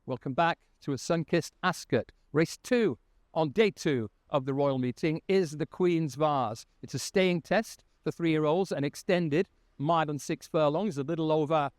Welcome back to a sun-kissed Ascot. Race 2 on day 2 of the Royal Meeting is the Queen's Vase. It's a staying test for 3-year-olds, an extended mile and 6 furlongs, a little over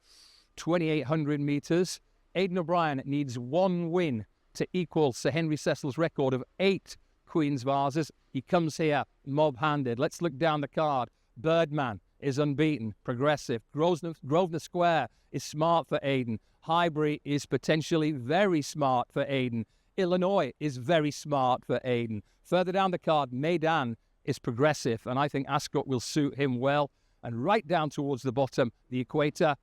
2,800 metres. Aidan O'Brien needs 1 win to equal Sir Henry Cecil's record of 8 Queen's Vases. He comes here mob-handed. Let's look down the card. Birdman is unbeaten, progressive. Grosvenor Square is smart for Aidan. Highbury is potentially very smart for Aidan. Illinois is very smart for Aidan. Further down the card, Maddy is progressive, and I think Ascot will suit him well. And right down towards the bottom, the equator,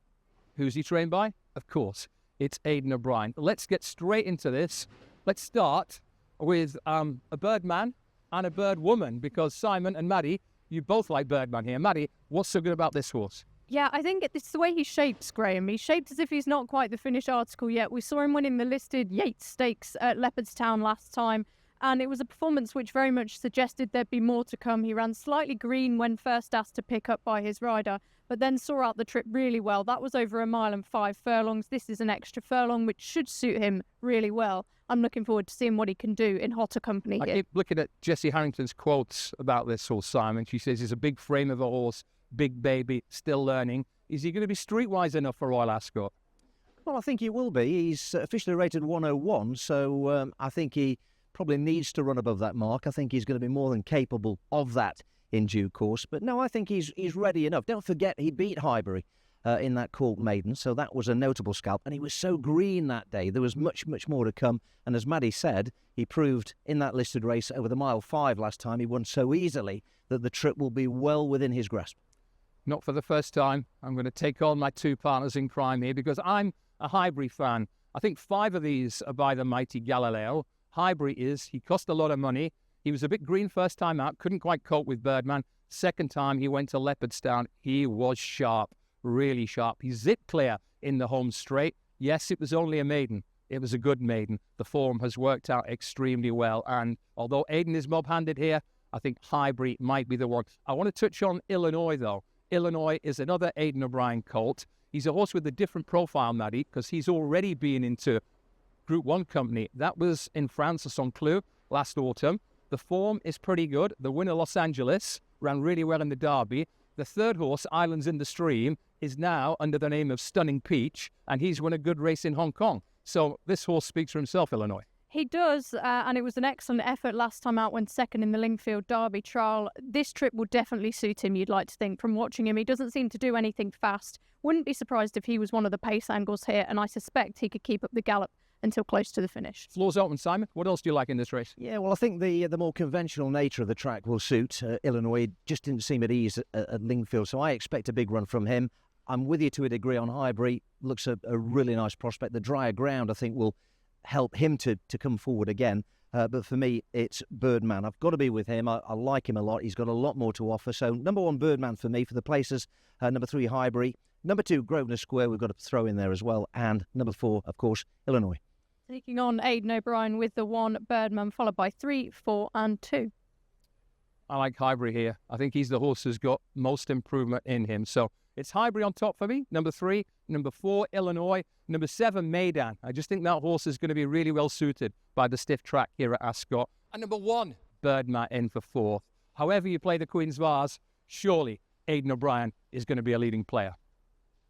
who's he trained by? Of course, it's Aidan O'Brien. Let's get straight into this. Let's start with a Birdman and a Birdwoman, because Simon and Maddy, you both like Birdman here. Maddy, what's so good about this horse? Yeah, I think it's the way he shapes, Graham. He's shaped as if he's not quite the finished article yet. We saw him winning the listed Yates Stakes at Leopardstown last time, and it was a performance which very much suggested there'd be more to come. He ran slightly green when first asked to pick up by his rider, but then saw out the trip really well. That was over 1 mile and 5 furlongs. This is an extra furlong, which should suit him really well. I'm looking forward to seeing what he can do in hotter company here. I keep looking at Jessie Harrington's quotes about this horse, Simon. She says he's a big frame of a horse, big baby, still learning. Is he going to be streetwise enough for Royal Ascot? Well, I think he will be. He's officially rated 101, so I think he probably needs to run above that mark. I think he's going to be more than capable of that in due course. But no, I think he's ready enough. Don't forget, he beat Highbury in that Court Maiden, so that was a notable scalp. And he was so green that day. There was much, much more to come. And as Maddy said, he proved in that listed race over the mile 5 last time, he won so easily that the trip will be well within his grasp. Not for the first time. I'm going to take on my 2 partners in crime here, because I'm a Highbury fan. I think 5 of these are by the mighty Galileo. Highbury is. He cost a lot of money. He was a bit green first time out. Couldn't quite cope with Birdman. Second time he went to Leopardstown. He was sharp. Really sharp. He zipped clear in the home straight. Yes, it was only a maiden. It was a good maiden. The form has worked out extremely well. And although Aidan is mob-handed here, I think Highbury might be the one. I want to touch on Illinois, though. Illinois is another Aidan O'Brien colt. He's a horse with a different profile, Maddy, because he's already been into Group 1 company. That was in France, at Saint-Cloud, last autumn. The form is pretty good. The winner, Los Angeles, ran really well in the Derby. The third horse, Islands in the Stream, is now under the name of Stunning Peach, and he's won a good race in Hong Kong. So this horse speaks for himself, Illinois. He does, and it was an excellent effort last time out when second in the Lingfield Derby trial. This trip will definitely suit him, you'd like to think, from watching him. He doesn't seem to do anything fast. Wouldn't be surprised if he was one of the pace angles here, and I suspect he could keep up the gallop until close to the finish. Floor's open, Simon. What else do you like in this race? Yeah, well, I think the more conventional nature of the track will suit Illinois. Just didn't seem at ease at Lingfield, so I expect a big run from him. I'm with you to a degree on Highbury. Looks a really nice prospect. The drier ground, I think, will help him to come forward again. But for me, it's Birdman. I've got to be with him. I like him a lot. He's got a lot more to offer. So number 1, Birdman for me. For the places, number 3, Highbury. Number 2, Grosvenor Square, we've got to throw in there as well. And number 4, of course, Illinois. Taking on Aidan O'Brien with the 1, Birdman, followed by 3, 4 and 2. I like Highbury here. I think he's the horse who's got most improvement in him. So it's Highbury on top for me. Number 3, number 4, Illinois. Number 7, Maddy. I just think that horse is going to be really well suited by the stiff track here at Ascot. And number 1, Birdman in for 4th. However you play the Queen's Vase, surely Aidan O'Brien is going to be a leading player.